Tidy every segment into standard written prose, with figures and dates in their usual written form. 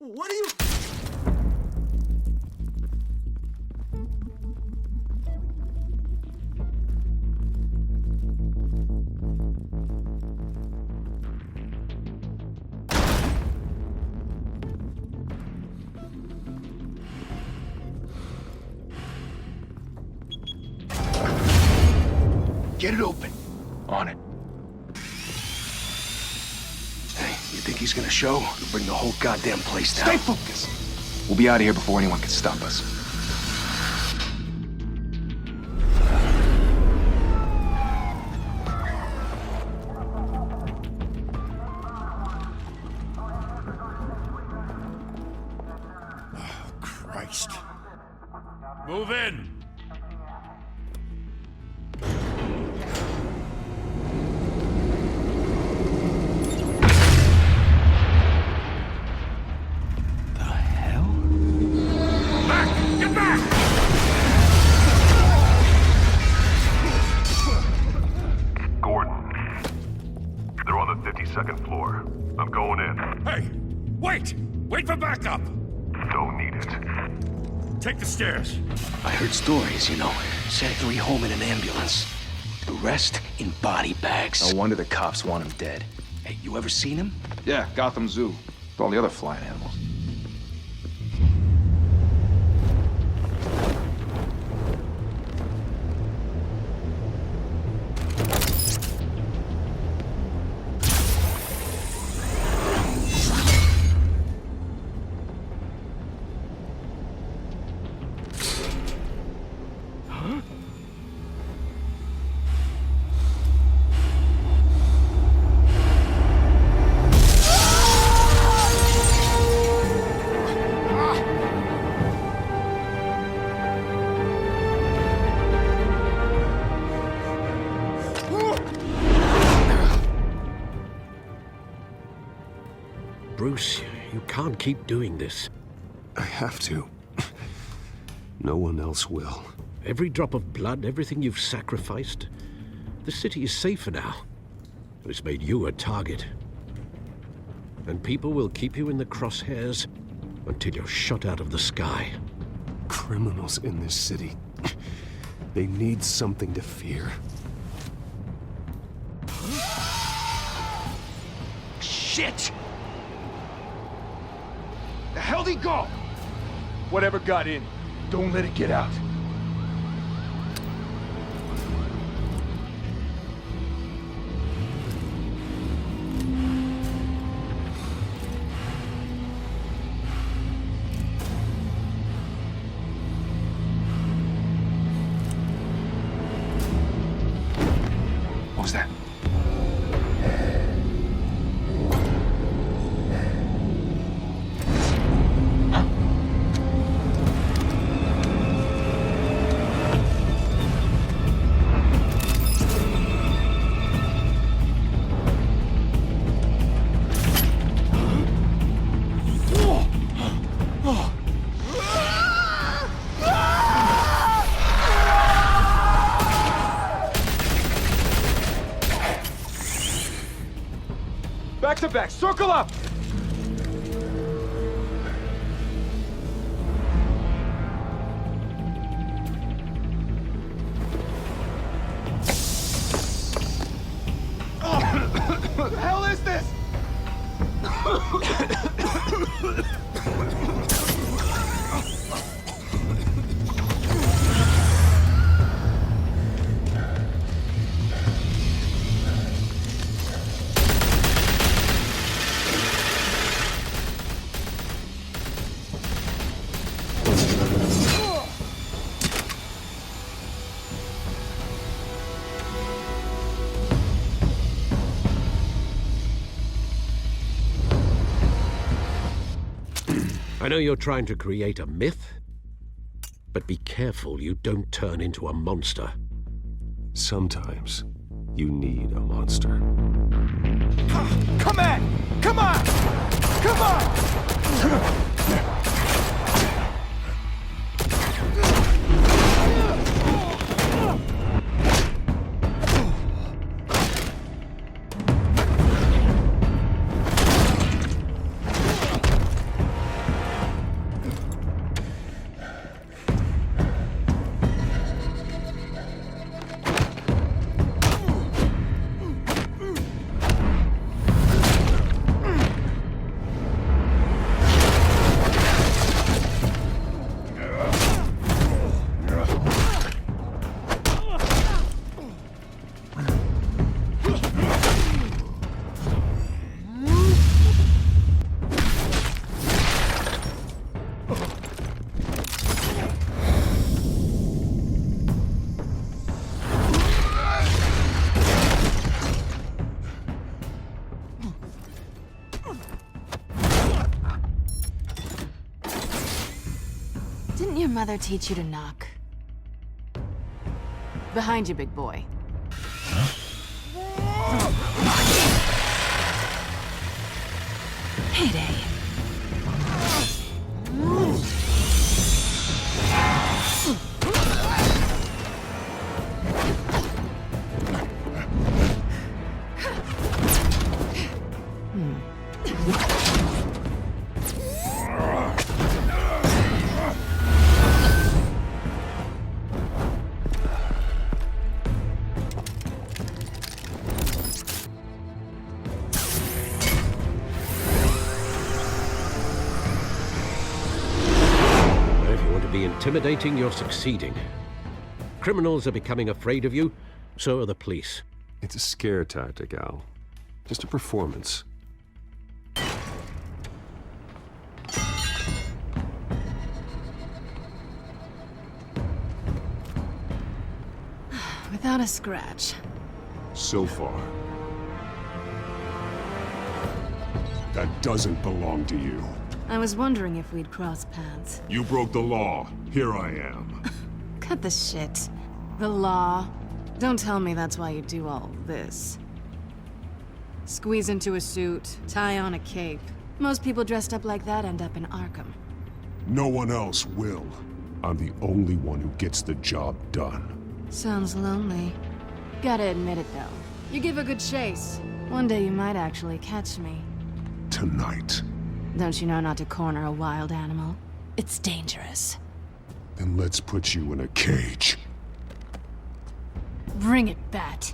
What are you... Get it open. On it. Hey, you think he's gonna show? We'll bring the whole goddamn place down. Stay focused. We'll be out of here before anyone can stop us. Oh, Christ. Move in! Second floor. I'm going in. Hey! Wait! Wait for backup! Don't need it. Take the stairs. I heard stories, you know. Sent 3 home in an ambulance. The rest in body bags. No wonder the cops want him dead. Hey, you ever seen him? Yeah, Gotham Zoo. With all the other flying animals. Bruce, you can't keep doing this. I have to. No one else will. Every drop of blood, everything you've sacrificed. The city is safer now. But it's made you a target. And people will keep you in the crosshairs until you're shot out of the sky. Criminals in this city. They need something to fear. Shit! The hell'd he go? Whatever got in, don't let it get out. What was that? Back to back, circle up! What the hell is this? I know you're trying to create a myth, but be careful you don't turn into a monster. Sometimes you need a monster. Come on! Come on! Come on! Didn't your mother teach you to knock? Behind you, big boy. Heyday. Intimidating, you're succeeding. Criminals are becoming afraid of you, so are the police. It's a scare tactic, Al. Just a performance. Without a scratch. So far. That doesn't belong to you. I was wondering if we'd cross paths. You broke the law. Here I am. Cut the shit. The law. Don't tell me that's why you do all this. Squeeze into a suit, tie on a cape. Most people dressed up like that end up in Arkham. No one else will. I'm the only one who gets the job done. Sounds lonely. Gotta admit it, though. You give a good chase. One day you might actually catch me. Tonight. Don't you know not to corner a wild animal? It's dangerous. Then let's put you in a cage. Bring it, Bat.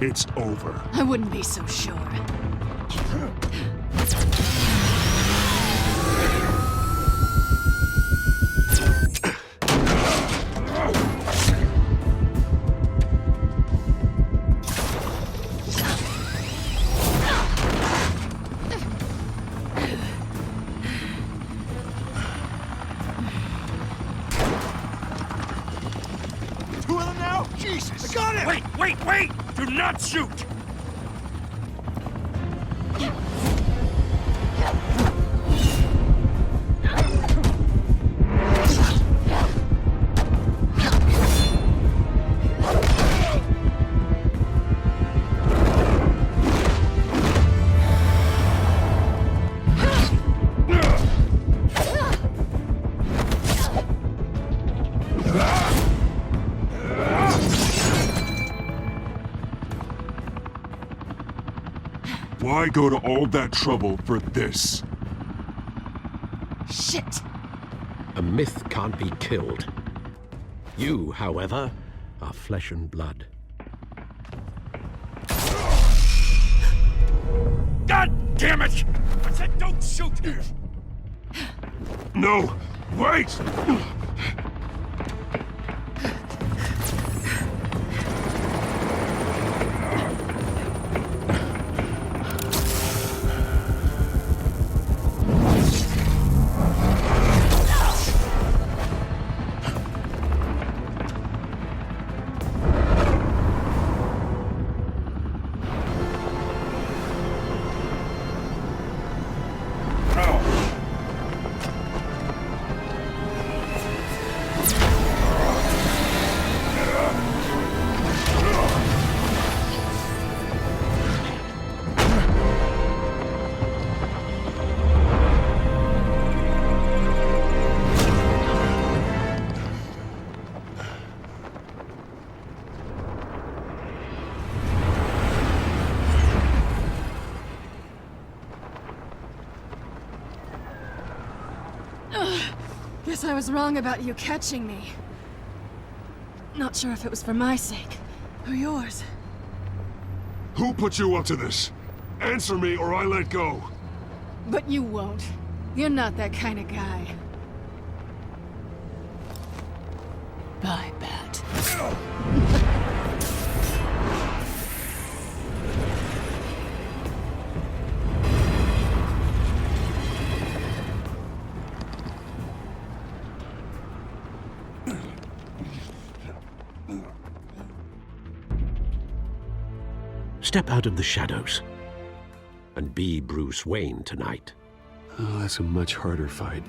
It's over. I wouldn't be so sure. Two of them now? Jesus! I got him! Wait! Do not shoot! Why go to all that trouble for this? Shit! A myth can't be killed. You, however, are flesh and blood. God damn it! I said don't shoot! No! Wait! Guess I was wrong about you catching me. Not sure if it was for my sake, or yours. Who put you up to this? Answer me or I let go. But you won't. You're not that kind of guy. Bye, Bat. Step out of the shadows and be Bruce Wayne tonight. Oh, that's a much harder fight.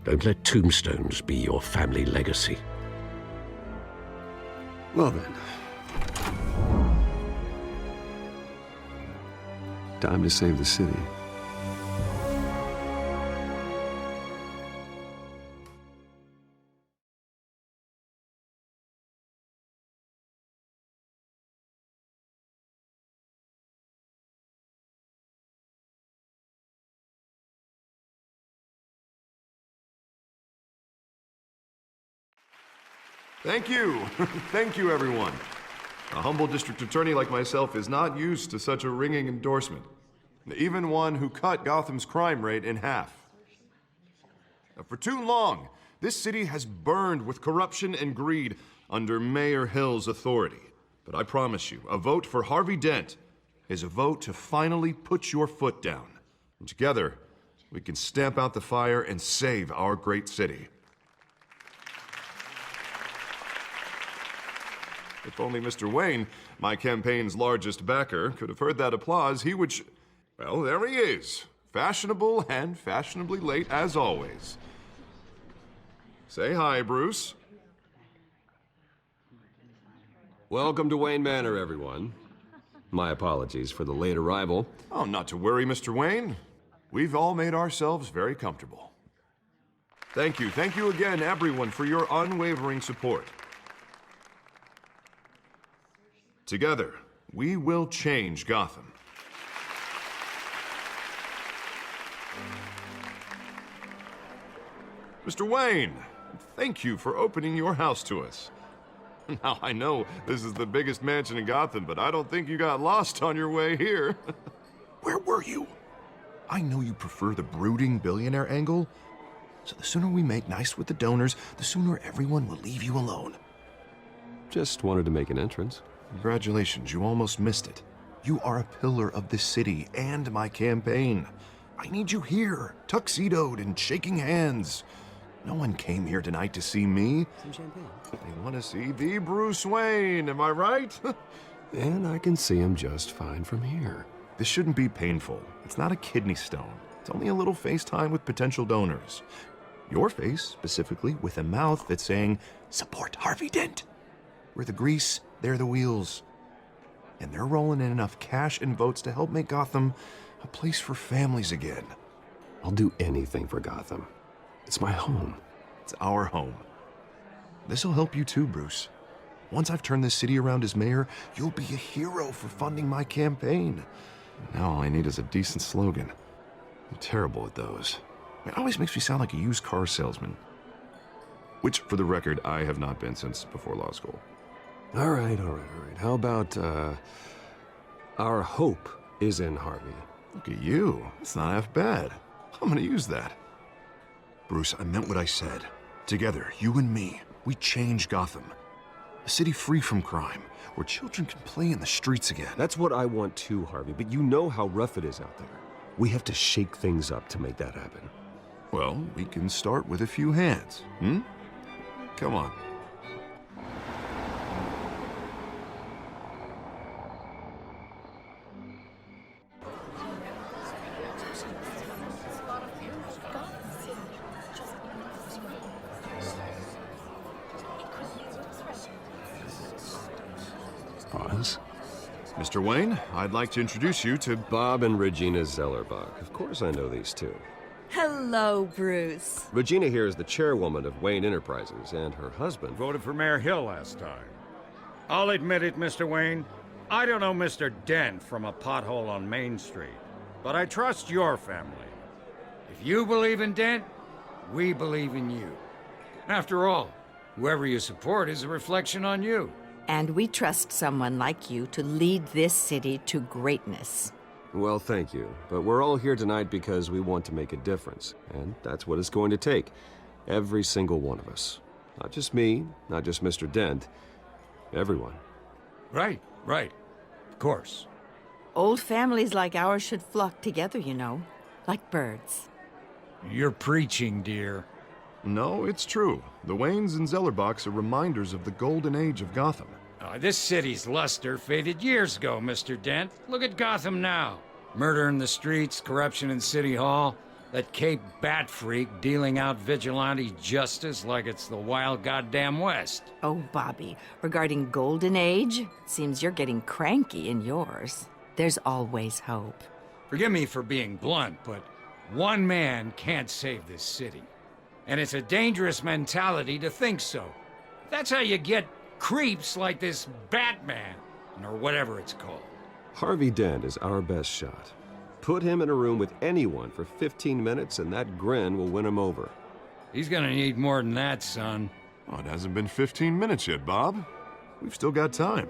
Don't let tombstones be your family legacy. Well then. Time to save the city. Thank you. Thank you, everyone. A humble district attorney like myself is not used to such a ringing endorsement. Even one who cut Gotham's crime rate in half. For too long, this city has burned with corruption and greed under Mayor Hill's authority. But I promise you, a vote for Harvey Dent is a vote to finally put your foot down. And together, we can stamp out the fire and save our great city. If only Mr. Wayne, my campaign's largest backer, could have heard that applause, he would well, there he is. Fashionable and fashionably late as always. Say hi, Bruce. Welcome to Wayne Manor, everyone. My apologies for the late arrival. Oh, not to worry, Mr. Wayne. We've all made ourselves very comfortable. Thank you again, everyone, for your unwavering support. Together, we will change Gotham. Mr. Wayne, thank you for opening your house to us. Now, I know this is the biggest mansion in Gotham, but I don't think you got lost on your way here. Where were you? I know you prefer the brooding billionaire angle, so the sooner we make nice with the donors, the sooner everyone will leave you alone. Just wanted to make an entrance. Congratulations, you almost missed it. You are a pillar of this city and my campaign. I need you here, tuxedoed and shaking hands. No one came here tonight to see me. Some champagne. They want to see the Bruce Wayne, am I right? And I can see him just fine from here. This shouldn't be painful. It's not a kidney stone. It's only a little FaceTime with potential donors. Your face, specifically, with a mouth that's saying, support Harvey Dent. We're the grease, they're the wheels. And they're rolling in enough cash and votes to help make Gotham a place for families again. I'll do anything for Gotham. It's my home. It's our home. This'll help you too, Bruce. Once I've turned this city around as mayor, you'll be a hero for funding my campaign. Now all I need is a decent slogan. I'm terrible at those. It always makes me sound like a used car salesman. Which, for the record, I have not been since before law school. All right. How about, our hope is in Harvey? Look at you. It's not half bad. I'm gonna use that. Bruce, I meant what I said. Together, you and me, we change Gotham. A city free from crime, where children can play in the streets again. That's what I want too, Harvey, but you know how rough it is out there. We have to shake things up to make that happen. Well, we can start with a few hands, Come on. Pause. Mr. Wayne, I'd like to introduce you to Bob and Regina Zellerbach. Of course I know these two. Hello, Bruce. Regina here is the chairwoman of Wayne Enterprises, and her husband Voted for Mayor Hill last time. I'll admit it, Mr. Wayne. I don't know Mr. Dent from a pothole on Main Street, but I trust your family. If you believe in Dent, We believe in you. After all, whoever you support is a reflection on you. And we trust someone like you to lead this city to greatness. Well, thank you. But we're all here tonight because we want to make a difference. And that's what it's going to take. Every single one of us. Not just me, not just Mr. Dent. Everyone. Right. Of course. Old families like ours should flock together, you know. Like birds. You're preaching, dear. No, it's true. The Waynes and Zellerbachs are reminders of the golden age of Gotham. This city's luster faded years ago, Mr. Dent. Look at Gotham now. Murder in the streets, corruption in City Hall, that Cape Bat freak dealing out vigilante justice like it's the wild goddamn West. Oh, Bobby, regarding Golden Age, seems you're getting cranky in yours. There's always hope. Forgive me for being blunt, but one man can't save this city. And it's a dangerous mentality to think so. That's how you get creeps like this Batman, or whatever it's called. Harvey Dent is our best shot. Put him in a room with anyone for 15 minutes and that grin will win him over. He's gonna need more than that, son. Oh, it hasn't been 15 minutes yet, Bob. We've still got time.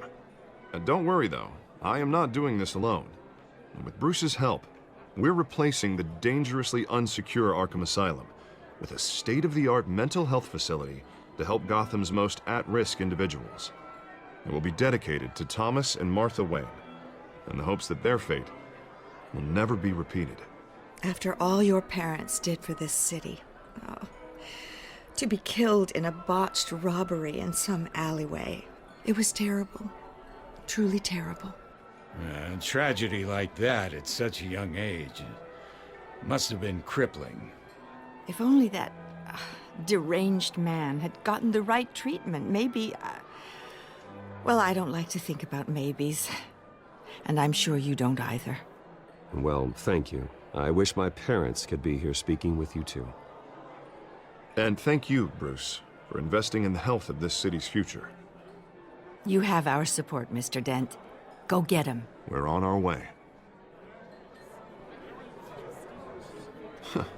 Don't worry, though. I am not doing this alone. And with Bruce's help, we're replacing the dangerously unsecure Arkham Asylum with a state-of-the-art mental health facility to help Gotham's most at-risk individuals. It will be dedicated to Thomas and Martha Wayne, in the hopes that their fate will never be repeated. After all your parents did for this city, to be killed in a botched robbery in some alleyway, it was terrible. Truly terrible. A tragedy like that at such a young age must have been crippling. If only that deranged man had gotten the right treatment, maybe... Well, I don't like to think about maybes. And I'm sure you don't either. Well, thank you. I wish my parents could be here speaking with you too. And thank you, Bruce, for investing in the health of this city's future. You have our support, Mr. Dent. Go get him. We're on our way.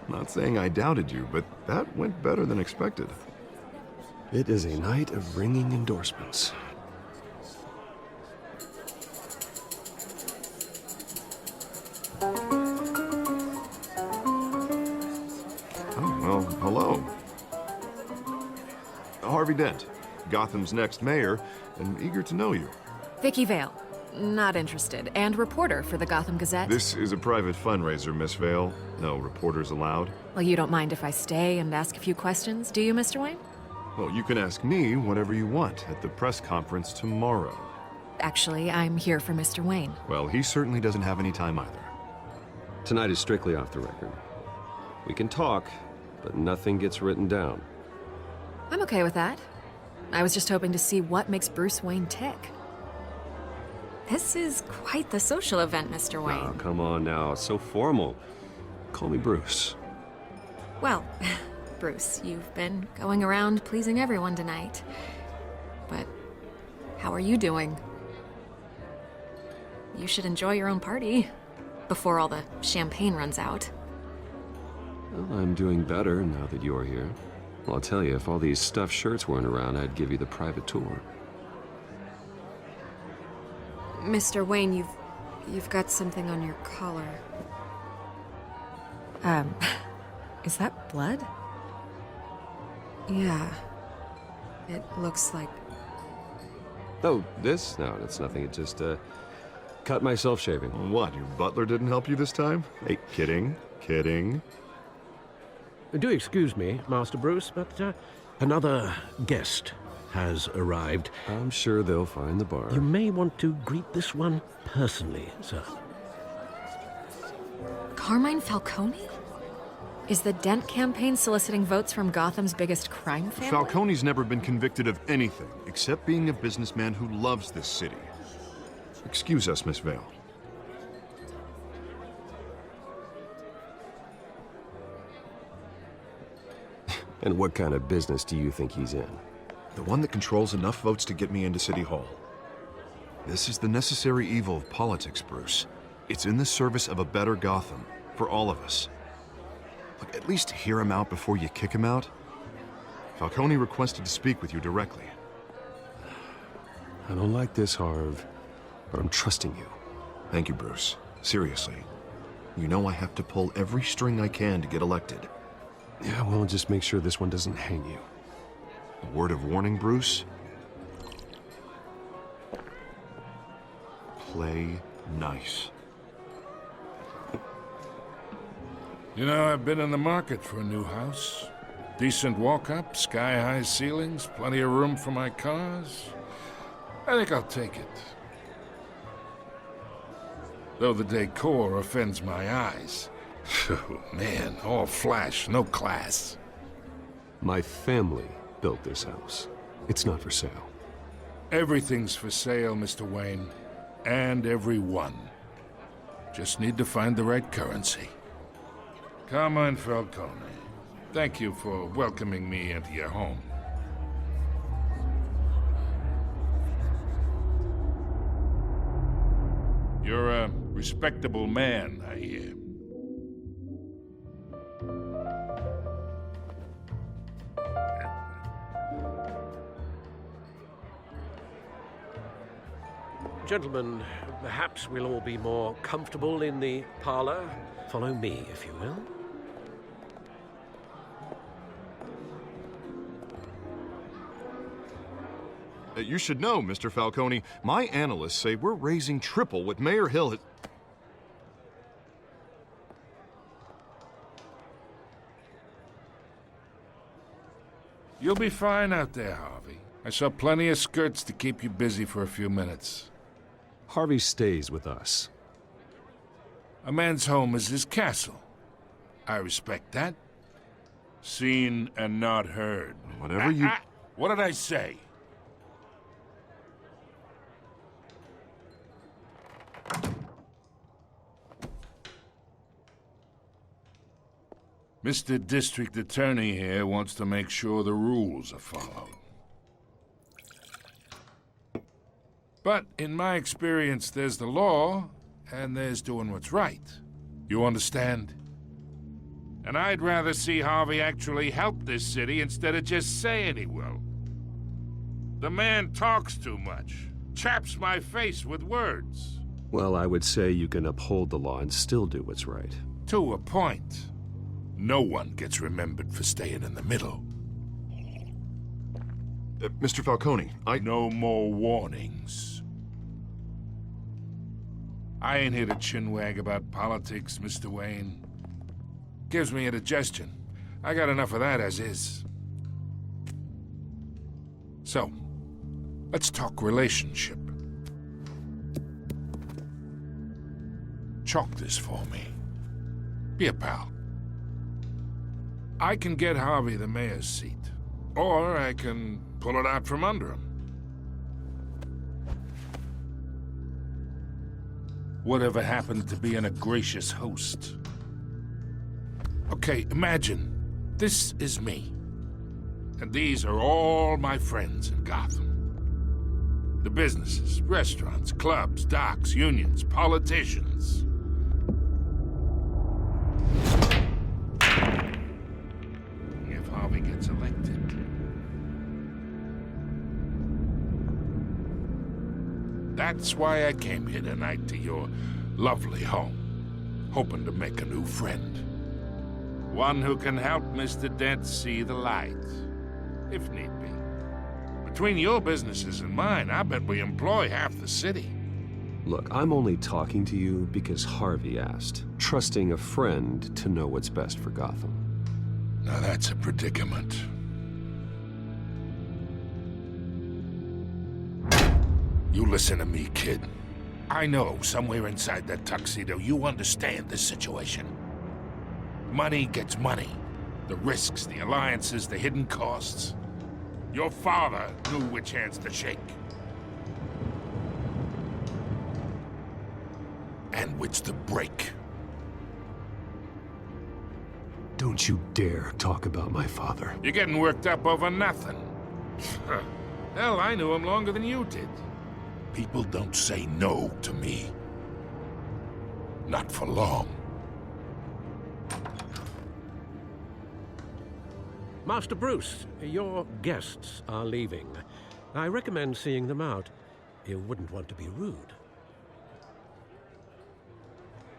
Not saying I doubted you, but that went better than expected. It is a night of ringing endorsements. Oh, well, hello. Harvey Dent, Gotham's next mayor, and eager to know you. Vicky Vale. Not interested. And reporter for the Gotham Gazette. This is a private fundraiser, Miss Vale. No reporters allowed. Well, you don't mind if I stay and ask a few questions, do you, Mr. Wayne? Well, you can ask me whatever you want at the press conference tomorrow. Actually, I'm here for Mr. Wayne. Well, he certainly doesn't have any time either. Tonight is strictly off the record. We can talk, but nothing gets written down. I'm okay with that. I was just hoping to see what makes Bruce Wayne tick. This is quite the social event, Mr. Wayne. Oh, come on now. It's so formal. Call me Bruce. Well, Bruce, you've been going around pleasing everyone tonight. But how are you doing? You should enjoy your own party before all the champagne runs out. Well, I'm doing better now that you're here. Well, I'll tell you, if all these stuffed shirts weren't around, I'd give you the private tour. Mr. Wayne, you've got something on your collar. Is that blood? Yeah. It looks like... Oh, this? No, that's nothing. It just, cut myself shaving. What, your butler didn't help you this time? Hey, kidding. Do excuse me, Master Bruce, but another guest has arrived. I'm sure they'll find the bar. You may want to greet this one personally, sir. Carmine Falcone? Is the Dent campaign soliciting votes from Gotham's biggest crime family? Falcone's never been convicted of anything except being a businessman who loves this city. Excuse us, Miss Vale. And what kind of business do you think he's in? The one that controls enough votes to get me into City Hall. This is the necessary evil of politics, Bruce. It's in the service of a better Gotham, for all of us. Look, at least hear him out before you kick him out. Falcone requested to speak with you directly. I don't like this, Harv, but I'm trusting you. Thank you, Bruce. Seriously. You know I have to pull every string I can to get elected. Yeah, well, just make sure this one doesn't hang you. A word of warning, Bruce? Play nice. You know, I've been in the market for a new house. Decent walk-up, sky-high ceilings, plenty of room for my cars. I think I'll take it. Though the decor offends my eyes. Oh, man, all flash, no class. My family built this house. It's not for sale. Everything's for sale, Mr. Wayne. And everyone. Just need to find the right currency. Carmine Falcone, thank you for welcoming me into your home. You're a respectable man, I hear. Gentlemen, perhaps we'll all be more comfortable in the parlor. Follow me, if you will. You should know, Mr. Falcone, my analysts say we're raising triple what Mayor Hill had... You'll be fine out there, Harvey. I saw plenty of skirts to keep you busy for a few minutes. Harvey stays with us. A man's home is his castle. I respect that. Seen and not heard. Whatever you... What did I say? Mr. District Attorney here wants to make sure the rules are followed. But in my experience, there's the law, and there's doing what's right. You understand? And I'd rather see Harvey actually help this city instead of just saying he will. The man talks too much, chaps my face with words. Well, I would say you can uphold the law and still do what's right. To a point. No one gets remembered for staying in the middle. Mr. Falcone, No more warnings. I ain't here to chinwag about politics, Mr. Wayne. Gives me indigestion. I got enough of that as is. So, let's talk relationship. Chalk this for me. Be a pal. I can get Harvey the mayor's seat, or I can pull it out from under him. Whatever happened to being a gracious host? Okay, imagine, this is me, and these are all my friends in Gotham. The businesses, restaurants, clubs, docks, unions, politicians. Harvey gets elected. That's why I came here tonight to your lovely home, hoping to make a new friend. One who can help Mr. Dent see the light, if need be. Between your businesses and mine, I bet we employ half the city. Look, I'm only talking to you because Harvey asked, trusting a friend to know what's best for Gotham. Now that's a predicament. You listen to me, kid. I know somewhere inside that tuxedo you understand this situation. Money gets money. The risks, the alliances, the hidden costs. Your father knew which hands to shake. And which to break. Don't you dare talk about my father. You're getting worked up over nothing. Hell, I knew him longer than you did. People don't say no to me. Not for long. Master Bruce, your guests are leaving. I recommend seeing them out. You wouldn't want to be rude.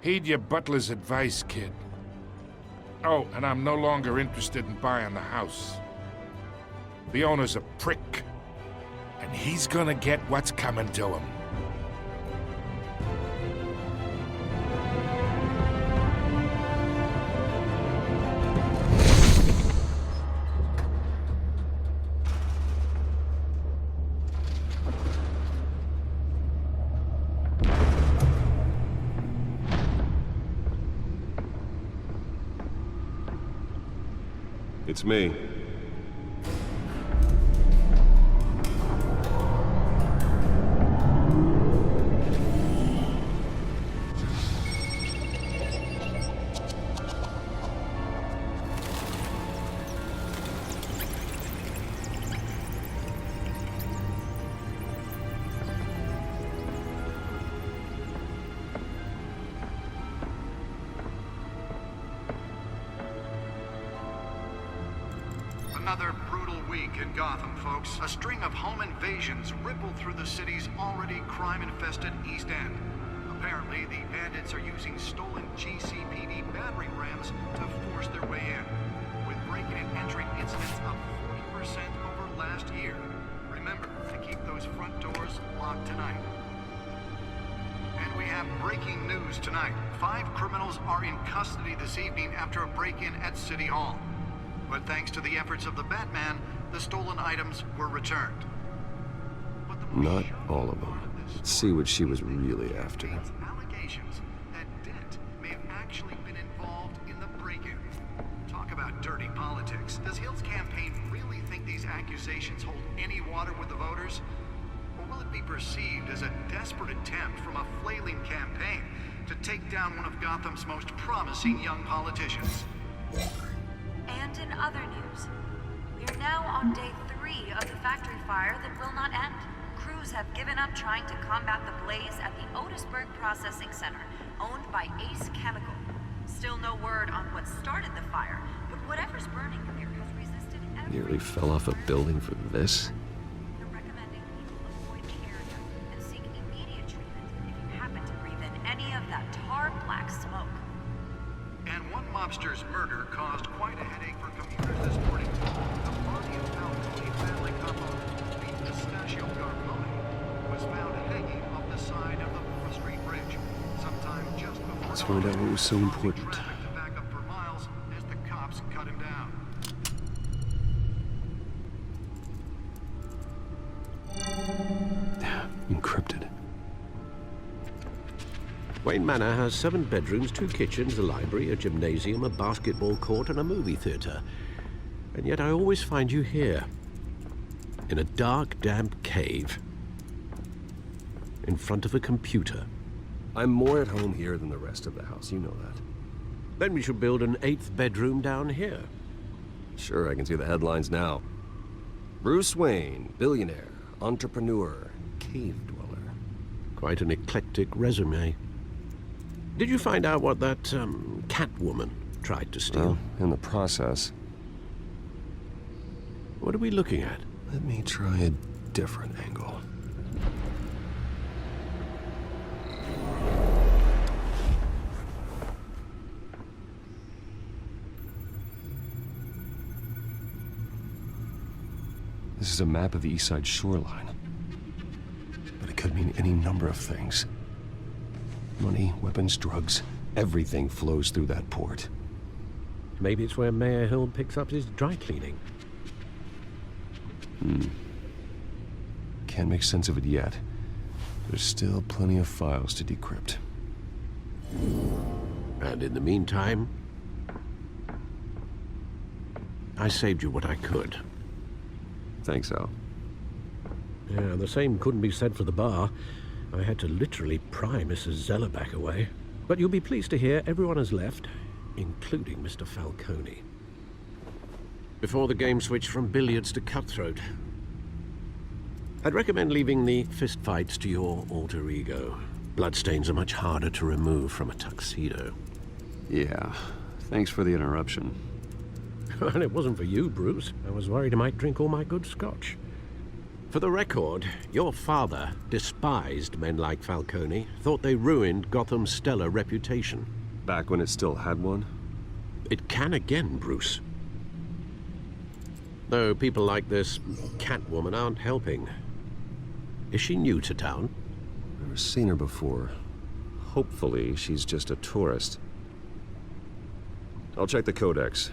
Heed your butler's advice, kid. Oh, and I'm no longer interested in buying the house. The owner's a prick, and he's gonna get what's coming to him. It's me. Another brutal week in Gotham, folks. A string of home invasions rippled through the city's already crime-infested East End. Apparently, the bandits are using stolen GCPD battering rams to force their way in, with breaking and entering incidents up 40% over last year. Remember to keep those front doors locked tonight. And we have breaking news tonight. 5 criminals are in custody this evening after a break-in at City Hall. But thanks to the efforts of the Batman, the stolen items were returned. Not all of them. Let's see what she was really after. Allegations that Dent may have actually been involved in the break-in. Talk about dirty politics. Does Hill's campaign really think these accusations hold any water with the voters? Or will it be perceived as a desperate attempt from a flailing campaign to take down one of Gotham's most promising young politicians? And in other news, we are now on day 3 of the factory fire that will not end. Crews have given up trying to combat the blaze at the Otisburg Processing Center, owned by Ace Chemical. Still no word on what started the fire, but whatever's burning there has resisted every... Nearly fell off a building for this? They're recommending people avoid the area and seek immediate treatment if you happen to breathe in any of that tar black smoke. And one mobster's murder caused quite a headache for commuters this morning. The body of Falcone family couple, the Pistachio Garmone, was found hanging off the side of the Moore Street Bridge, sometime just before... Let's find out what was so important. ...traffic to back up for miles as the cops cut him down. Encrypted. Wayne Manor has 7 bedrooms, 2 kitchens, a library, a gymnasium, a basketball court, and a movie theater. And yet I always find you here, in a dark, damp cave, in front of a computer. I'm more at home here than the rest of the house, you know that. Then we should build an 8th bedroom down here. Sure, I can see the headlines now. Bruce Wayne, billionaire, entrepreneur, cave dweller. Quite an eclectic resume. Did you find out what that, Catwoman tried to steal? Well, in the process. What are we looking at? Let me try a different angle. This is a map of the East Side shoreline. But it could mean any number of things. Money, weapons, drugs, everything flows through that port. Maybe it's where Mayor Hill picks up his dry cleaning. Can't make sense of it yet. There's still plenty of files to decrypt. And in the meantime, I saved you what I could. Thanks, Al. Yeah, the same couldn't be said for the bar. I had to literally pry Mrs. Zellerback away. But you'll be pleased to hear everyone has left, including Mr. Falcone. Before the game switched from billiards to cutthroat. I'd recommend leaving the fistfights to your alter ego. Bloodstains are much harder to remove from a tuxedo. Yeah, thanks for the interruption. Well, it wasn't for you, Bruce. I was worried I might drink all my good scotch. For the record, your father despised men like Falcone, thought they ruined Gotham's stellar reputation. Back when it still had one? It can again, Bruce. Though people like this Catwoman aren't helping. Is she new to town? Never seen her before. Hopefully, she's just a tourist. I'll check the codex.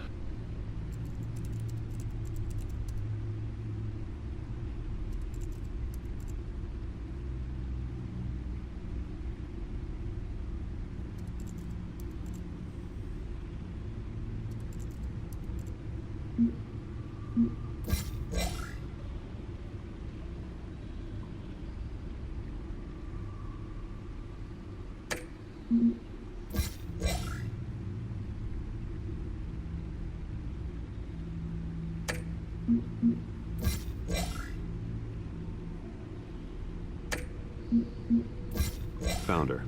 Found her.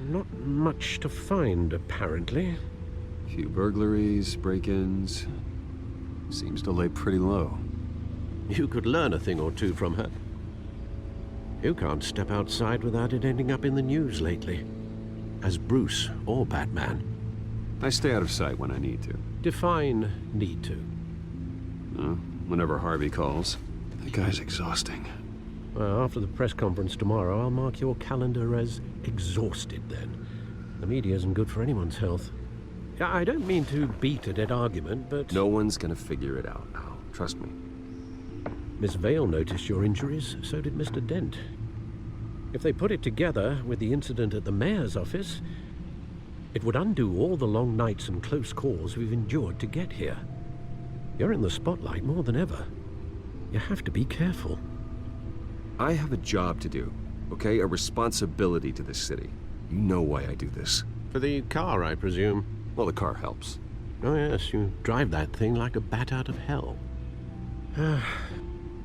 Not much to find, apparently. Few burglaries, break-ins. Seems to lay pretty low. You could learn a thing or two from her. You can't step outside without it ending up in the news lately. As Bruce or Batman. I stay out of sight when I need to. Define need to. Whenever Harvey calls. That guy's exhausting. Well, after the press conference tomorrow, I'll mark your calendar as exhausted then. The media isn't good for anyone's health. I don't mean to beat a dead argument, but... No one's gonna figure it out now. Trust me. Miss Vale noticed your injuries, so did Mr. Dent. If they put it together with the incident at the mayor's office, it would undo all the long nights and close calls we've endured to get here. You're in the spotlight more than ever. You have to be careful. I have a job to do, okay? A responsibility to this city. You know why I do this. For the car, I presume. Well, the car helps. Oh yes, you drive that thing like a bat out of hell.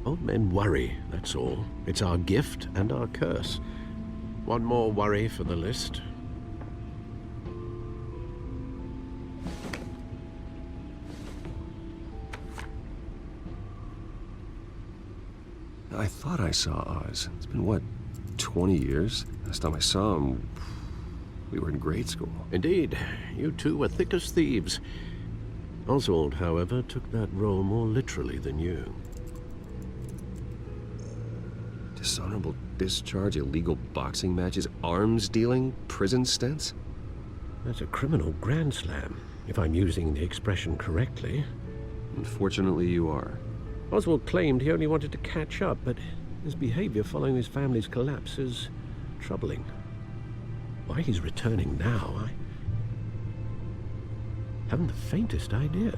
Old men worry, that's all. It's our gift and our curse. One more worry for the list. I thought I saw Oz. It's been, what, 20 years? Last time I saw him, we were in grade school. Indeed. You two were thick as thieves. Oswald, however, took that role more literally than you. Dishonorable discharge, illegal boxing matches, arms dealing, prison stints? That's a criminal grand slam, if I'm using the expression correctly. Unfortunately, you are. Oswald claimed he only wanted to catch up, but his behavior following his family's collapse is troubling. Why he's returning now, I haven't the faintest idea.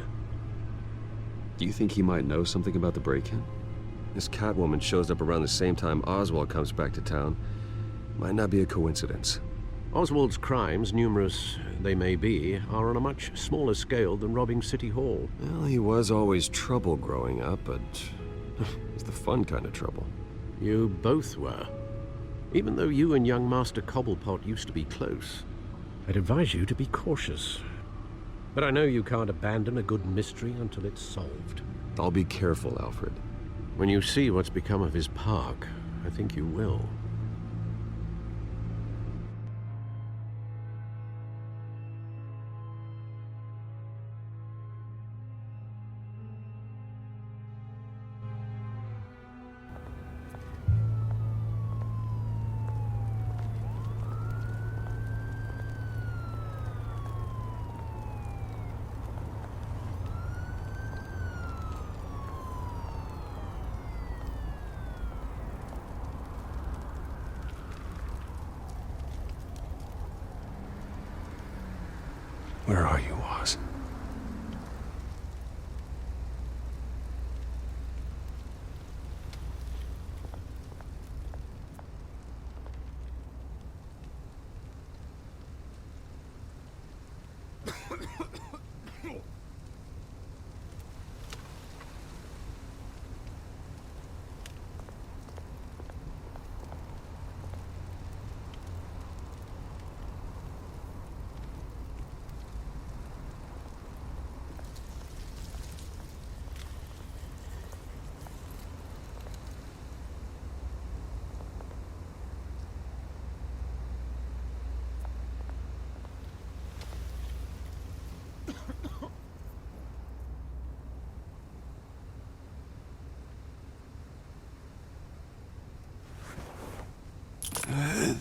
Do you think he might know something about the break-in? This Catwoman shows up around the same time Oswald comes back to town. Might not be a coincidence. Oswald's crimes, numerous they may be, are on a much smaller scale than robbing City Hall. Well, he was always trouble growing up, but it's the fun kind of trouble. You both were. Even though you and young Master Cobblepot used to be close, I'd advise you to be cautious. But I know you can't abandon a good mystery until it's solved. I'll be careful, Alfred. When you see what's become of his park, I think you will. Where are you, Oz?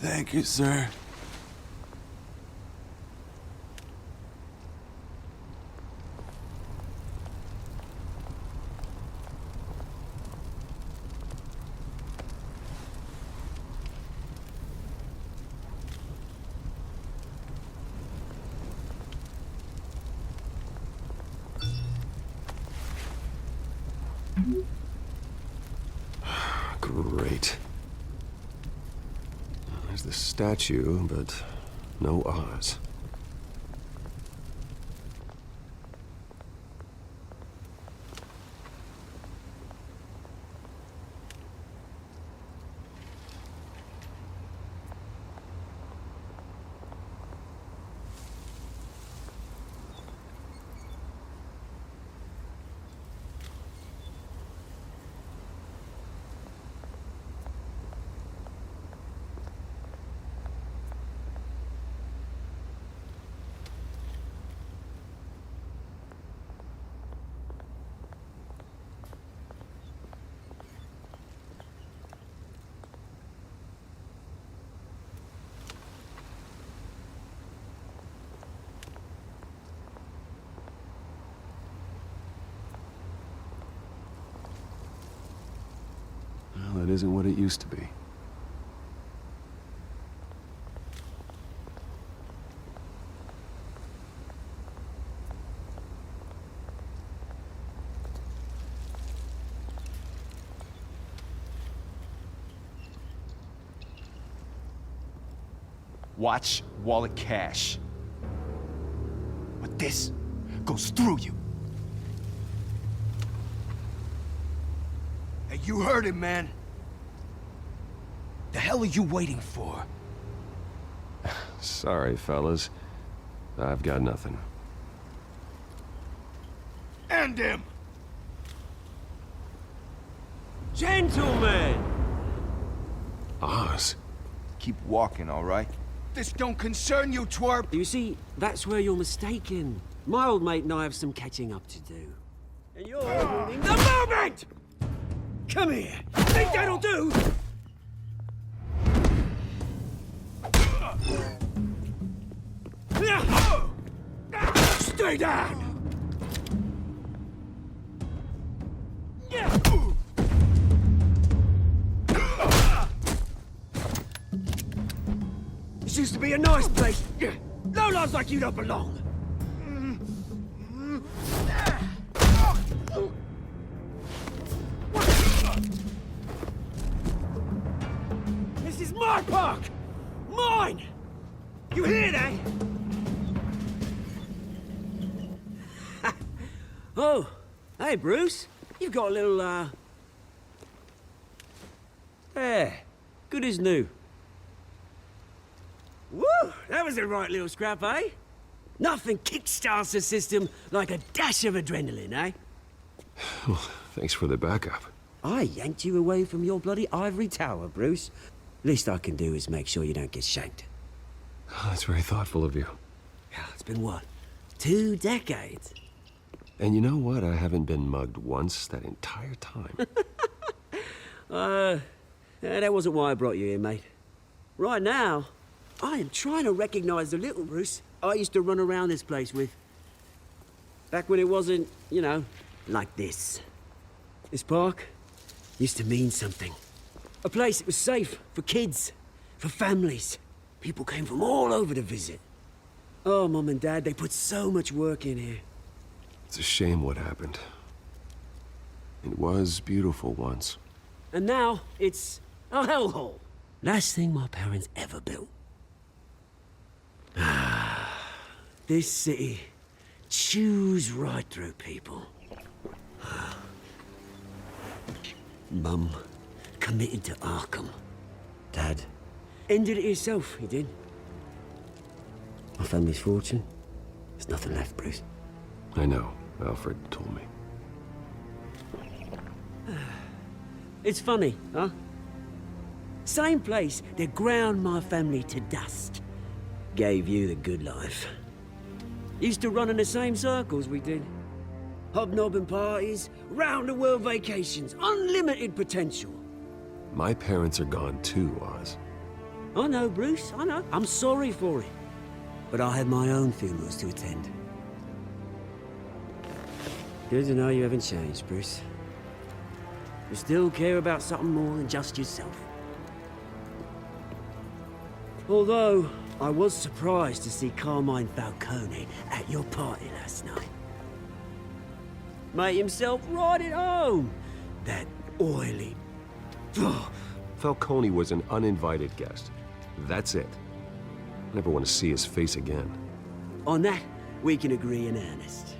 Thank you, sir. Great. There's the statue, but no Oz. Well, it isn't what it used to be. Watch wallet cash. But this goes through you. Hey, you heard it, man. The hell are you waiting for? Sorry, fellas. I've got nothing. End him! Gentlemen! Oz. Keep walking, all right? This don't concern you, twerp! You see, that's where you're mistaken. My old mate and I have some catching up to do. And you're ruining the moment! Come here! Think that'll do? Stay down! This used to be a nice place. Lowlifes like you don't belong. This is my park! Mine! You hear that? Oh, hey, Bruce. You've got a little, There. Good as new. Woo! That was a right little scrap, eh? Nothing kickstarts the system like a dash of adrenaline, eh? Well, thanks for the backup. I yanked you away from your bloody ivory tower, Bruce. Least I can do is make sure you don't get shanked. Oh, that's very thoughtful of you. It's been what? 2 decades? And you know what? I haven't been mugged once that entire time. That wasn't why I brought you here, mate. Right now, I am trying to recognize the little Bruce I used to run around this place with. Back when it wasn't, you know, like this. This park used to mean something. A place that was safe for kids, for families. People came from all over to visit. Oh, Mum and Dad, they put so much work in here. It's a shame what happened. It was beautiful once. And now, it's a hellhole. Last thing my parents ever built. This city chews right through people. Mum committed to Arkham. Dad ended it himself, he did. My family's fortune, there's nothing left, Bruce. I know. Alfred told me. It's funny, huh? Same place that ground my family to dust. Gave you the good life. Used to run in the same circles we did. Hobnobbing parties, round-the-world vacations, unlimited potential. My parents are gone too, Oz. I know, Bruce, I know. I'm sorry for it. But I have my own funerals to attend. Good to know you haven't changed, Bruce. You still care about something more than just yourself. Although, I was surprised to see Carmine Falcone at your party last night. Made himself right at home. That oily... Falcone was an uninvited guest. That's it. I never want to see his face again. On that, we can agree in earnest.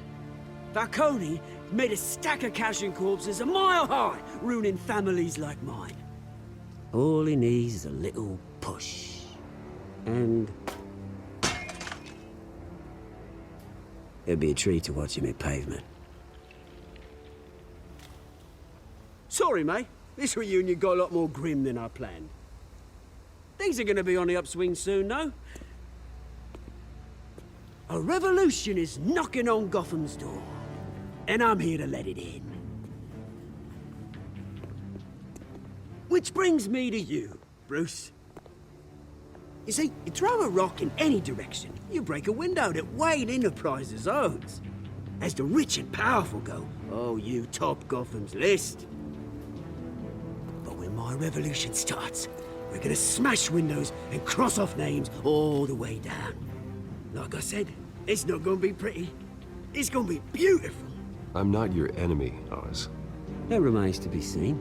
Falcone made a stack of cash and corpses a mile high, ruining families like mine. All he needs is a little push. And... it'd be a treat to watch him hit pavement. Sorry, mate. This reunion got a lot more grim than I planned. Things are gonna be on the upswing soon, though. A revolution is knocking on Gotham's door. And I'm here to let it in. Which brings me to you, Bruce. You see, you throw a rock in any direction, you break a window that Wayne Enterprises owns. As the rich and powerful go, oh, you top Gotham's list. But when my revolution starts, we're gonna smash windows and cross off names all the way down. Like I said, it's not gonna be pretty. It's gonna be beautiful. I'm not your enemy, Oz. That remains to be seen,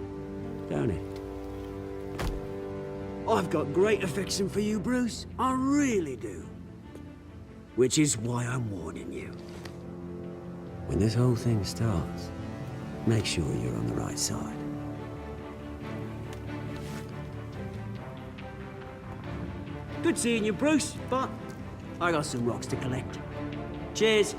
don't it? I've got great affection for you, Bruce. I really do. Which is why I'm warning you. When this whole thing starts, make sure you're on the right side. Good seeing you, Bruce, but I got some rocks to collect. Cheers.